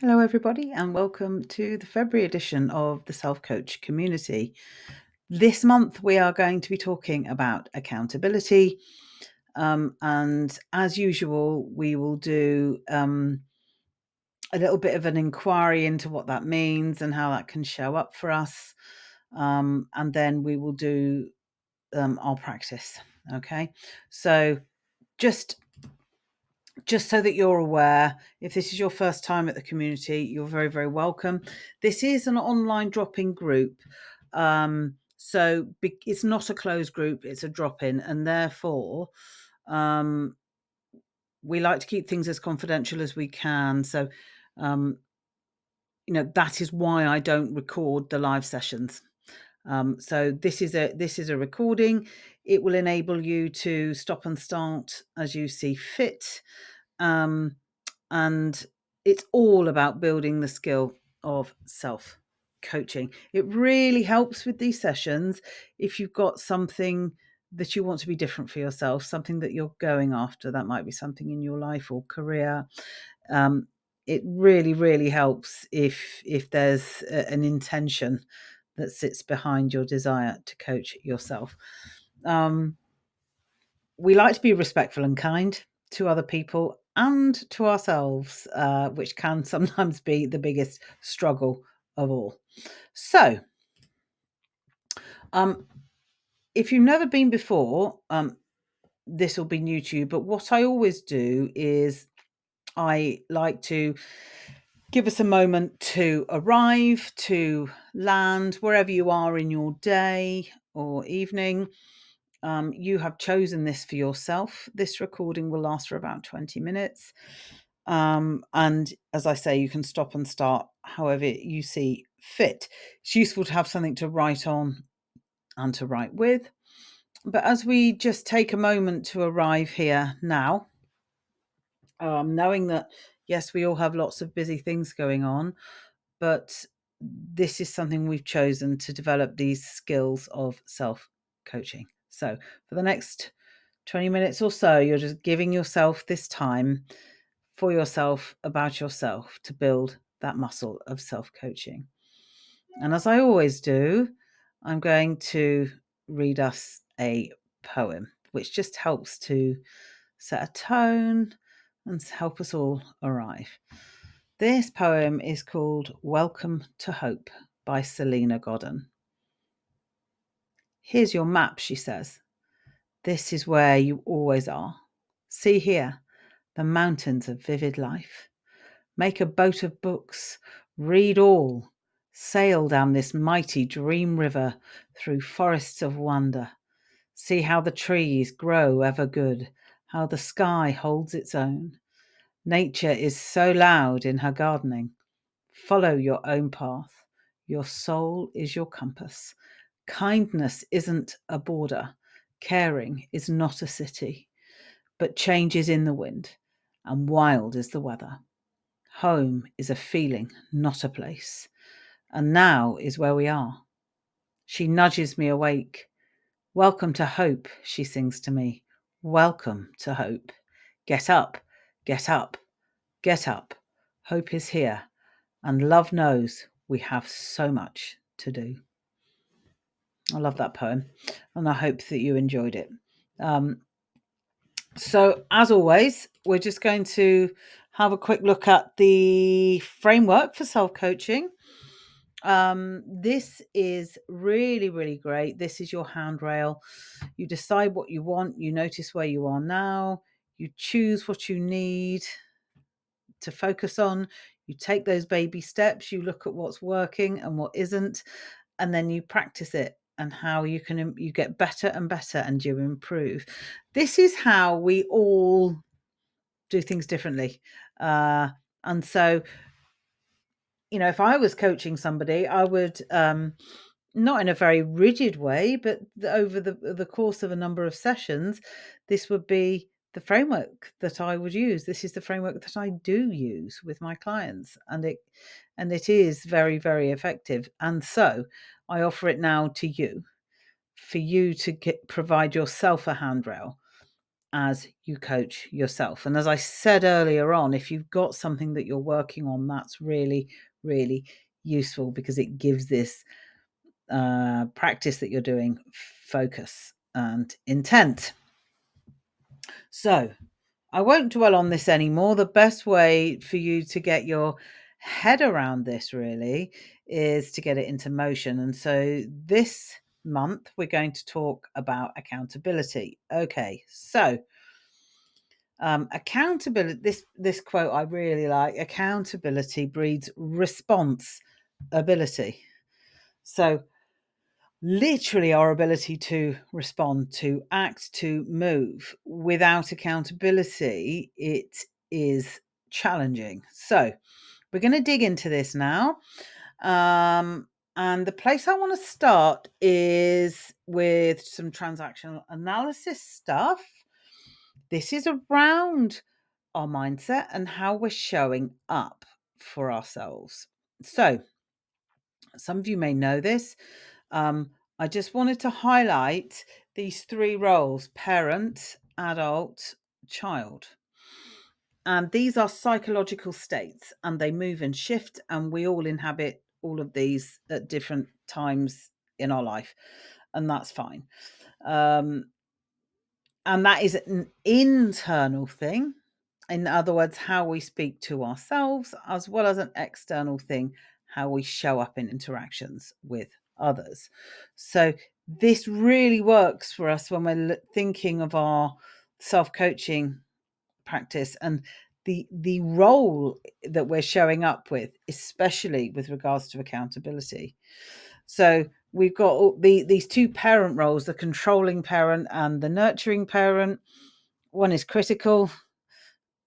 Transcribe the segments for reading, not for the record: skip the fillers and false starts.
Hello, everybody, and welcome to the February edition of the Self Coach Community. This month, we are going to be talking about accountability. And as usual, we will do a little bit of an inquiry into what that means and how that can show up for us. And then we will do our practice. Okay. So just so that you're aware, if this is your first time at the community, you're very, very welcome. This is an online drop-in group. So it's not a closed group, it's a drop-in, and therefore we like to keep things as confidential as we can. So that is why I don't record the live sessions. So this is a recording. It will enable you to stop and start as you see fit. And it's all about building the skill of self-coaching. It really helps with these sessions if you've got something that you want to be different for yourself, something that you're going after. That might be something in your life or career. It really, really helps if there's an intention that sits behind your desire to coach yourself. We like to be respectful and kind to other people and to ourselves, which can sometimes be the biggest struggle of all. So, if you've never been before, this will be new to you. But what I always do is I like to give us a moment to arrive, to land, wherever you are in your day or evening. You have chosen this for yourself. This recording will last for about 20 minutes. And as I say, you can stop and start however you see fit. It's useful to have something to write on and to write with. But as we just take a moment to arrive here now, knowing that, yes, we all have lots of busy things going on, but this is something we've chosen to develop these skills of self-coaching. So for the next 20 minutes or so, you're just giving yourself this time for yourself, about yourself, to build that muscle of self-coaching. And as I always do, I'm going to read us a poem, which just helps to set a tone and help us all arrive. This poem is called Welcome to Hope by Selena Godden. Here's your map, she says. This is where you always are. See here, the mountains of vivid life. Make a boat of books, read all, sail down this mighty dream river through forests of wonder. See how the trees grow ever good, how the sky holds its own. Nature is so loud in her gardening. Follow your own path. Your soul is your compass. Kindness isn't a border. Caring is not a city, but change is in the wind, and wild is the weather. Home is a feeling, not a place. And now is where we are. She nudges me awake. Welcome to hope, she sings to me. Welcome to hope. Get up, get up, get up. Hope is here, and love knows we have so much to do. I love that poem, and I hope that you enjoyed it. So, as always, we're just going to have a quick look at the framework for self-coaching. This is really, really great. This is your handrail. You decide what you want. You notice where you are now. You choose what you need to focus on. You take those baby steps. You look at what's working and what isn't, and then you practice it and how you get better and better and you improve. This is how we all do things differently. And so, if I was coaching somebody, I would, not in a very rigid way, but over the course of a number of sessions, this would be the framework that I would use. This is the framework that I do use with my clients, and it is very, very effective. And so I offer it now to you, for you to provide yourself a handrail. as you coach yourself. And as I said earlier on, if you've got something that you're working on, that's really, really useful because it gives this practice that you're doing focus and intent. So I won't dwell on this anymore. The best way for you to get your head around this really is to get it into motion. And so this month we're going to talk about accountability. Okay, so accountability, this quote I really like: accountability breeds responsibility. So literally our ability to respond, to act, to move. Without accountability, it is challenging. So we're going to dig into this now. And the place I want to start is with some transactional analysis stuff. This is around our mindset and how we're showing up for ourselves. So some of you may know this. I just wanted to highlight these three roles: parent, adult, child. And these are psychological states and they move and shift, and we all inhabit all of these at different times in our life, and that's fine. And that is an internal thing. In other words, how we speak to ourselves, as well as an external thing, how we show up in interactions with others. So this really works for us when we're thinking of our self-coaching practice and the role that we're showing up with, especially with regards to accountability. So we've got these two parent roles: the controlling parent and the nurturing parent. One is critical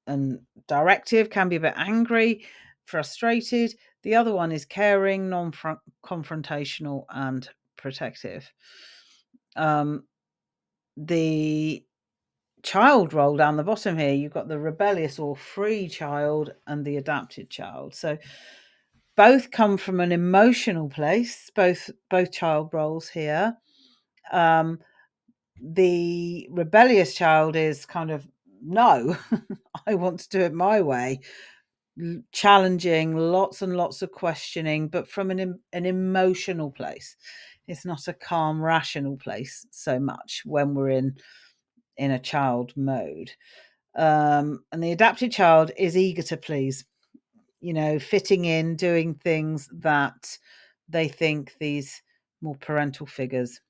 and directive, can be a bit angry, frustrated. The other one is caring, non-confrontational, and protective. The child role down the bottom here, you've got the rebellious or free child and the adapted child. So both come from an emotional place, both child roles here. The rebellious child is kind of, no, I want to do it my way, challenging, lots and lots of questioning, but from an emotional place. It's not a calm, rational place so much when we're in a child mode. And the adapted child is eager to please, fitting in, doing things that they think these more parental figures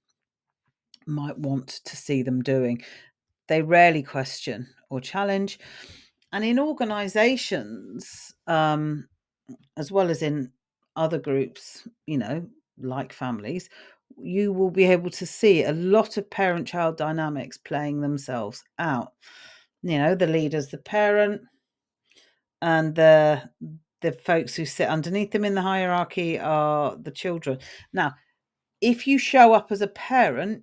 might want to see them doing. They rarely question or challenge. And in organizations, as well as in other groups, like families, you will be able to see a lot of parent-child dynamics playing themselves out. The leader's the parent, and the folks who sit underneath them in the hierarchy are the children. Now, if you show up as a parent,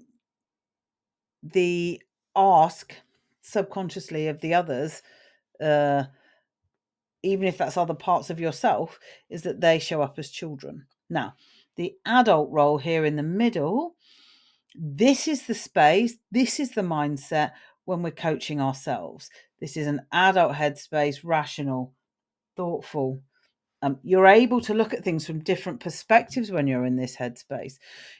the ask subconsciously of the others, even if that's other parts of yourself, is that they show up as children. Now, the adult role here in the middle, this is the space, this is the mindset when we're coaching ourselves. This is an adult headspace, rational, thoughtful. You're able to look at things from different perspectives when you're in this headspace.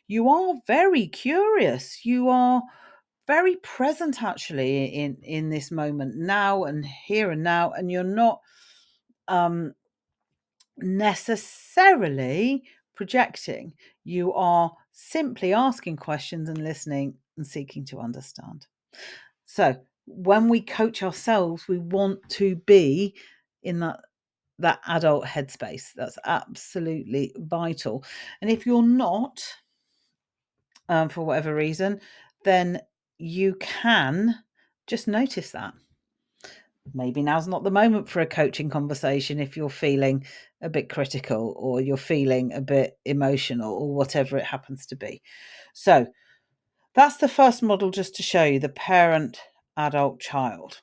You are very curious. You are very present, actually, in this moment now and here and now, and you're not necessarily projecting. You are simply asking questions and listening and seeking to understand. So when we coach ourselves, we want to be in that adult headspace. That's absolutely vital. And if you're not, for whatever reason, then you can just notice that. Maybe now's not the moment for a coaching conversation if you're feeling a bit critical or you're feeling a bit emotional or whatever it happens to be. So that's the first model, just to show you the parent, adult, child.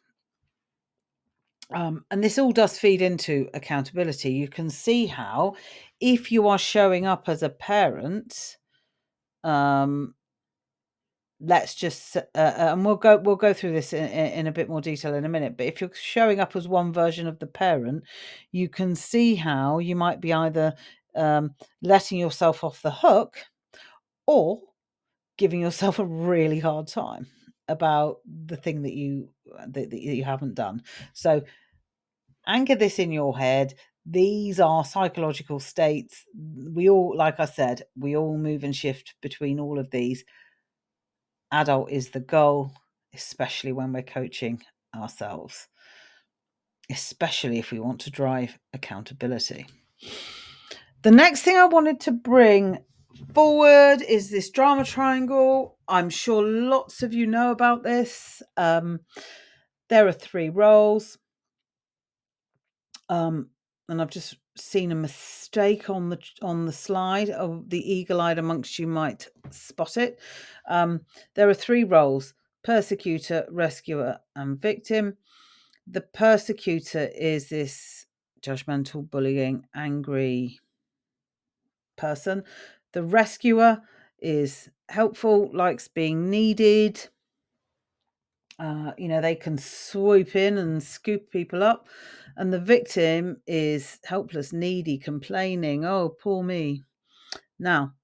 And this all does feed into accountability. You can see how, if you are showing up as a parent, let's just and we'll go through this in a bit more detail in a minute, but if you're showing up as one version of the parent, you can see how you might be either letting yourself off the hook or giving yourself a really hard time about the thing that you haven't done. So anchor this in your head. These are psychological states. We all, like I said, we all move and shift between all of these. Adult is the goal, especially when we're coaching ourselves, especially if we want to drive accountability. The next thing I wanted to bring forward is this drama triangle. I'm sure lots of you know about this. There are 3 roles. And I've just seen a mistake on the slide. Oh, the eagle-eyed amongst you might spot it. There are 3 roles: persecutor, rescuer, and victim. The persecutor is this judgmental, bullying, angry person. The rescuer is helpful, likes being needed. They can swoop in and scoop people up. And the victim is helpless, needy, complaining, oh, poor me. Now,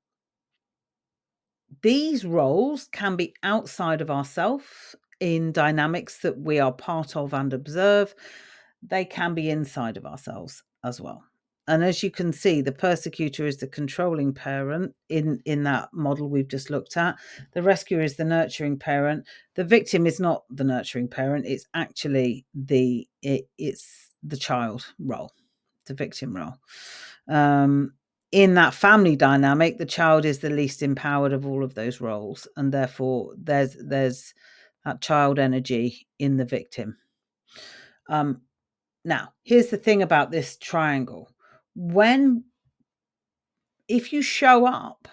these roles can be outside of ourselves in dynamics that we are part of and observe. They can be inside of ourselves as well. And as you can see, the persecutor is the controlling parent in that model we've just looked at. The rescuer is the nurturing parent. The victim is not the nurturing parent. It's actually it's the child role, the victim role. In that family dynamic, the child is the least empowered of all of those roles, and therefore there's that child energy in the victim. Now, here's the thing about this triangle. If you show up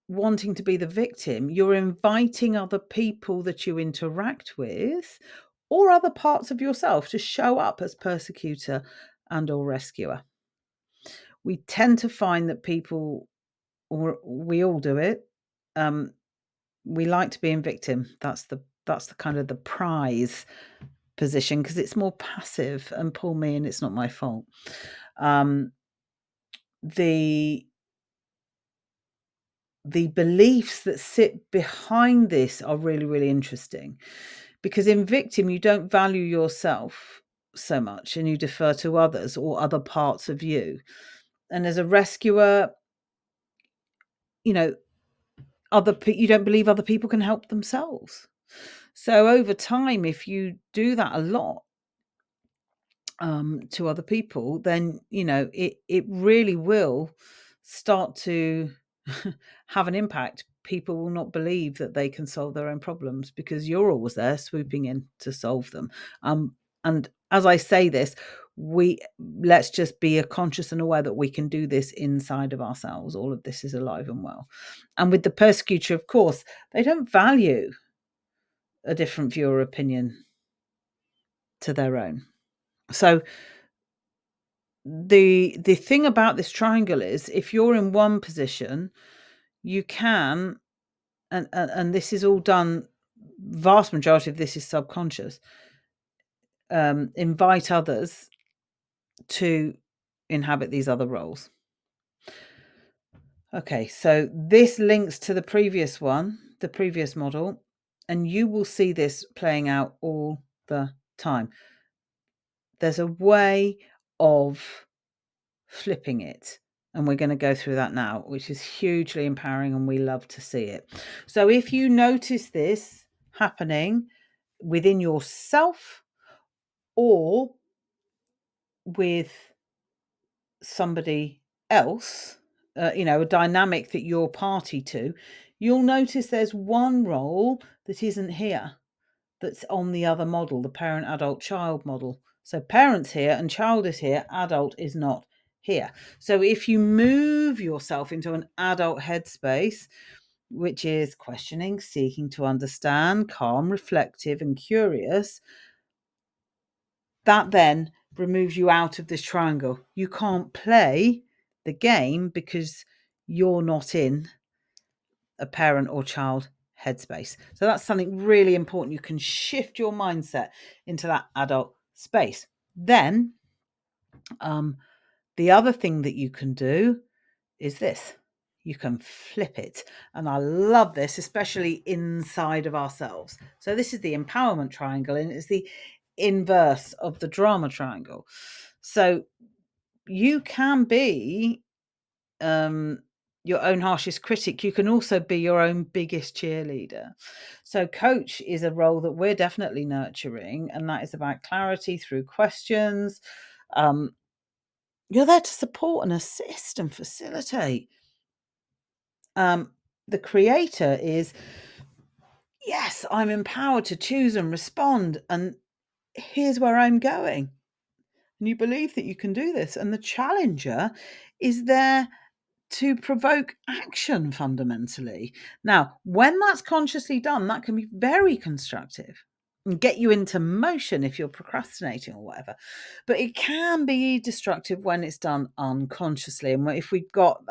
wanting to be the victim, you're inviting other people that you interact with or other parts of yourself to show up as persecutor and or rescuer. We tend to find that people, or we all do it, we like to be in victim. That's the kind of the prize position because it's more passive and poor me and it's not my fault. The beliefs that sit behind this are really, really interesting because in victim, you don't value yourself so much and you defer to others or other parts of you. And as a rescuer, you don't believe other people can help themselves. So over time, if you do that a lot to other people, then it really will start to have an impact. People will not believe that they can solve their own problems because you're always there swooping in to solve them. And as I say this, let's just be conscious and aware that we can do this inside of ourselves. All of this is alive and well. And with the persecutor, of course, they don't value a different view or opinion to their own. So the thing about this triangle is if you're in one position, you can, and this is all done, vast majority of this is subconscious, invite others to inhabit these other roles. Okay, so this links to the previous one, the previous model, and you will see this playing out all the time. There's a way of flipping it, and we're going to go through that now, which is hugely empowering and we love to see it. So if you notice this happening within yourself or with somebody else, a dynamic that you're party to, you'll notice there's one role that isn't here, that's on the other model, the parent, adult, child model. So parent's here and child is here, adult is not here. So if you move yourself into an adult headspace, which is questioning, seeking to understand, calm, reflective, and curious, that then removes you out of this triangle. You can't play the game because you're not in a parent or child headspace. So that's something really important. You can shift your mindset into that adult space. Then the other thing that you can do is this. You can flip it. And I love this, especially inside of ourselves. So this is the empowerment triangle, and it's the inverse of the drama triangle. So you can be your own harshest critic. You can also be your own biggest cheerleader. So coach is a role that we're definitely nurturing, and that is about clarity through questions. You're there to support and assist and facilitate. The creator is, yes, I'm empowered to choose and respond, and here's where I'm going. And you believe that you can do this. And the challenger is there to provoke action fundamentally. Now, when that's consciously done, that can be very constructive and get you into motion if you're procrastinating or whatever. But it can be destructive when it's done unconsciously. And if we've got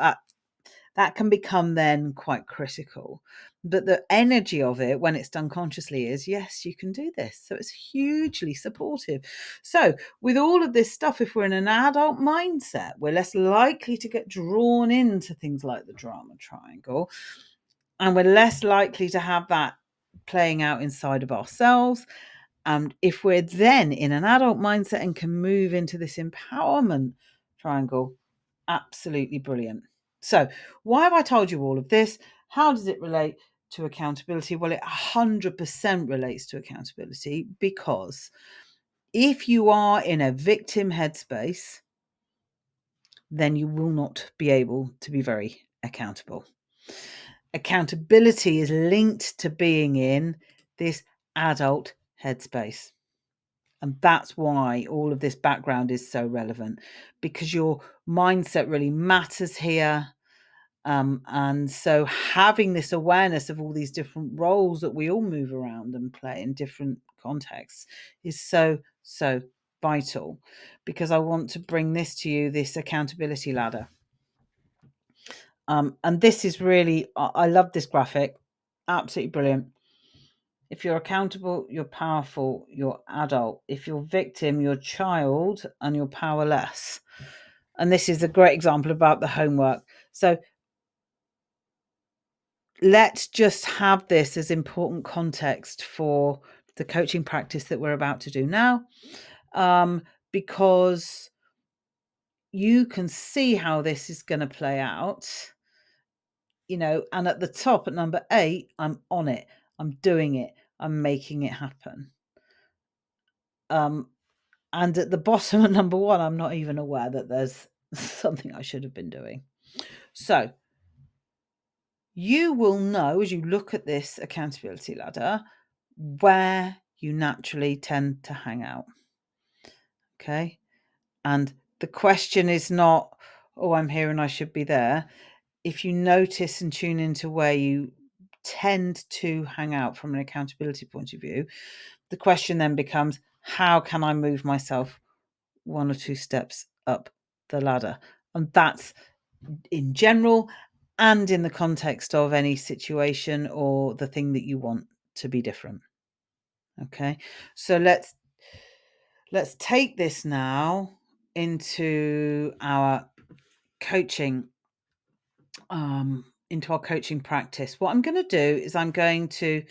that can become then quite critical. But the energy of it when it's done consciously is, yes, you can do this. So it's hugely supportive. So with all of this stuff, if we're in an adult mindset, we're less likely to get drawn into things like the drama triangle, and we're less likely to have that playing out inside of ourselves. And if we're then in an adult mindset and can move into this empowerment triangle, absolutely brilliant. So why have I told you all of this? How does it relate to accountability? Well, it 100% relates to accountability, because if you are in a victim headspace, then you will not be able to be very accountable. Accountability is linked to being in this adult headspace. And that's why all of this background is so relevant, because your mindset really matters here. And so having this awareness of all these different roles that we all move around and play in different contexts is so, so vital, because I want to bring this to you, this accountability ladder. And this is really, I love this graphic, absolutely brilliant. If you're accountable, you're powerful, you're adult. If you're victim, you're child, and you're powerless. And this is a great example about the homework. So let's just have this as important context for the coaching practice that we're about to do now, because you can see how this is going to play out, and at the top at number 8, I'm on it, I'm doing it, I'm making it happen. And at the bottom at number 1, I'm not even aware that there's something I should have been doing. So you will know, as you look at this accountability ladder, where you naturally tend to hang out. Okay. And the question is not, oh, I'm here and I should be there. If you notice and tune into where you tend to hang out from an accountability point of view, the question then becomes, how can I move myself 1 or 2 steps up the ladder? And that's in general and in the context of any situation or the thing that you want to be different. Okay, so let's take this now into our coaching, practice. What I'm going to do is I'm going to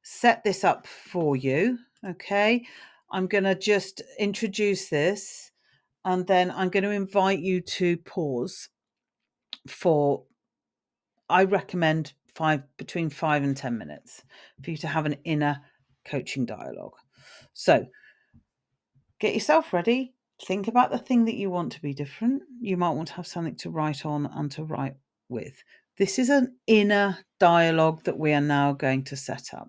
set this up for you. Okay, I'm going to just introduce this, and then I'm going to invite you to pause for, I recommend between 5 and 10 minutes for you to have an inner coaching dialogue. So get yourself ready. Think about the thing that you want to be different. You might want to have something to write on and to write with. This is an inner dialogue that we are now going to set up.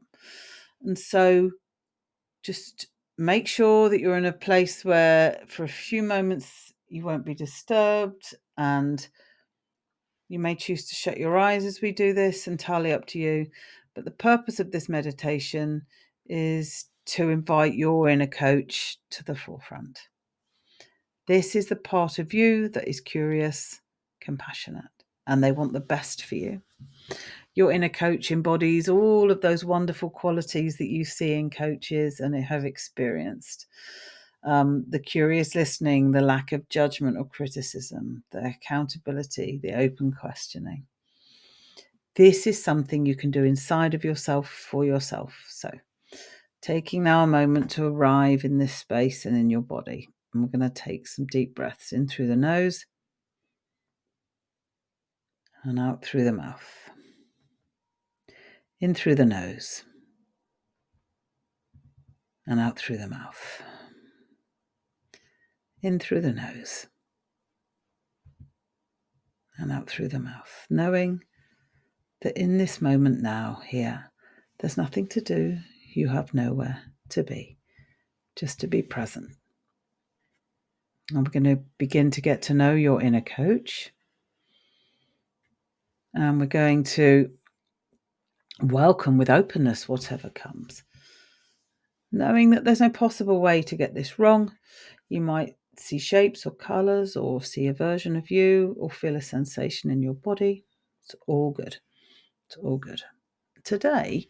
And so just make sure that you're in a place where for a few moments you won't be disturbed, and you may choose to shut your eyes as we do this, entirely up to you. But the purpose of this meditation is to invite your inner coach to the forefront. This is the part of you that is curious, compassionate, and they want the best for you. Your inner coach embodies all of those wonderful qualities that you see in coaches and have experienced. The curious listening, the lack of judgment or criticism, the accountability, the open questioning. This is something you can do inside of yourself for yourself. So, taking now a moment to arrive in this space and in your body. And we're going to take some deep breaths in through the nose and out through the mouth. In through the nose and out through the mouth. In through the nose and out through the mouth. Knowing that in this moment now, here, there's nothing to do. You have nowhere to be, just to be present. And we're going to begin to get to know your inner coach. And we're going to welcome with openness whatever comes. Knowing that there's no possible way to get this wrong. You might see shapes or colours or see a version of you or feel a sensation in your body. It's all good. It's all good. Today,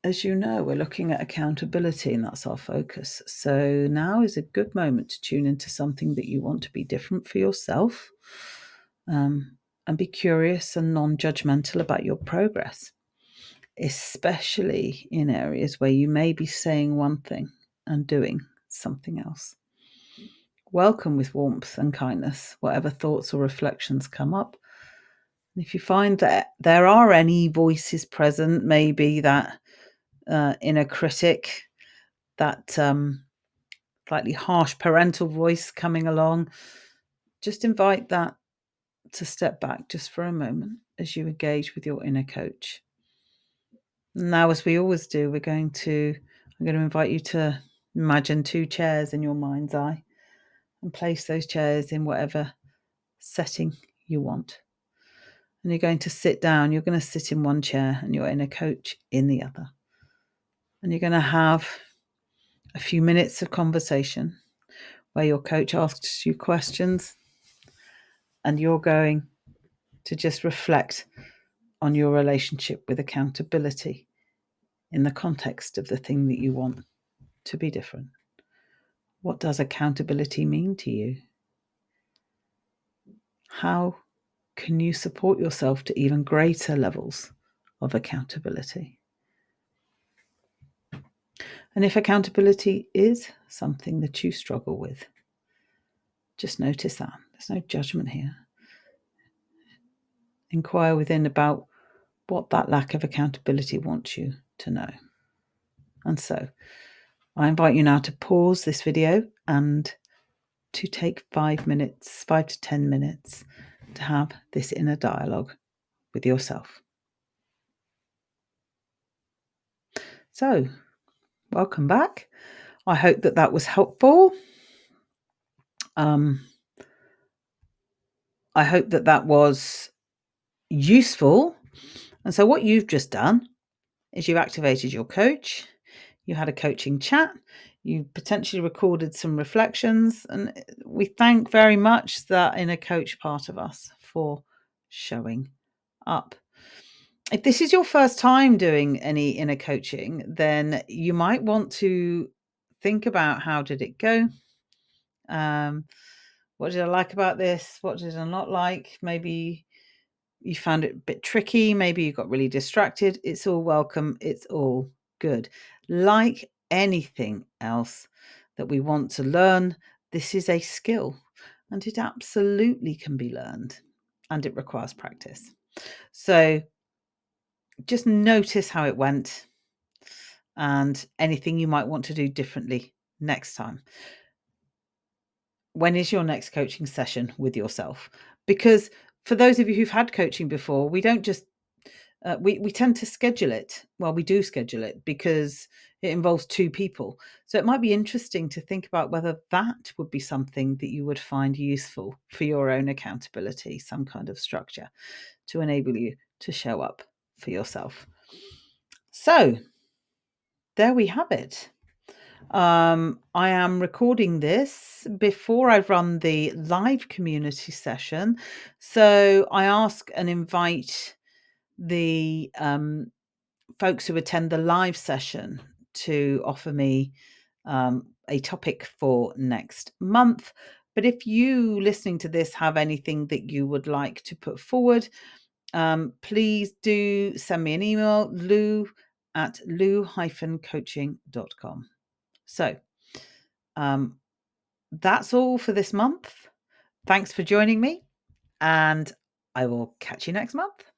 as you know, we're looking at accountability and that's our focus. So now is a good moment to tune into something that you want to be different for yourself, and be curious and non-judgmental about your progress, especially in areas where you may be saying one thing and doing something else. Welcome with warmth and kindness whatever thoughts or reflections come up. And if you find that there are any voices present, maybe that inner critic, that slightly harsh parental voice coming along, just invite that to step back just for a moment as you engage with your inner coach. Now, as we always do, I'm going to invite you to imagine 2 chairs in your mind's eye and place those chairs in whatever setting you want. And you're going to sit down. You're going to sit in one chair and your inner coach in the other. And you're going to have a few minutes of conversation where your coach asks you questions and you're going to just reflect on your relationship with accountability in the context of the thing that you want to be different. What does accountability mean to you? How can you support yourself to even greater levels of accountability? And if accountability is something that you struggle with, just notice that. There's no judgment here. Inquire within about what that lack of accountability wants you to know. And so I invite you now to pause this video and to take 5 to 10 minutes to have this inner dialogue with yourself. So, welcome back. I hope that was helpful. I hope that was useful. And so what you've just done is you activated your coach. You had a coaching chat. You potentially recorded some reflections. And we thank very much that inner coach part of us for showing up. If this is your first time doing any inner coaching, then you might want to think about how did it go? What did I like about this? What did I not like? Maybe you found it a bit tricky. Maybe you got really distracted. It's all welcome. It's all good. Like anything else that we want to learn, this is a skill and it absolutely can be learned and it requires practice. So just notice how it went and anything you might want to do differently next time. When is your next coaching session with yourself? Because for those of you who've had coaching before, we don't just, we tend to schedule it. Well, we do schedule it because it involves 2 people. So it might be interesting to think about whether that would be something that you would find useful for your own accountability, some kind of structure to enable you to show up for yourself. So there we have it. I am recording this before I run the live community session. So I ask and invite the folks who attend the live session to offer me a topic for next month. But if you listening to this have anything that you would like to put forward, please do send me an email, lou@lou-coaching.com. So that's all for this month. Thanks for joining me, and I will catch you next month.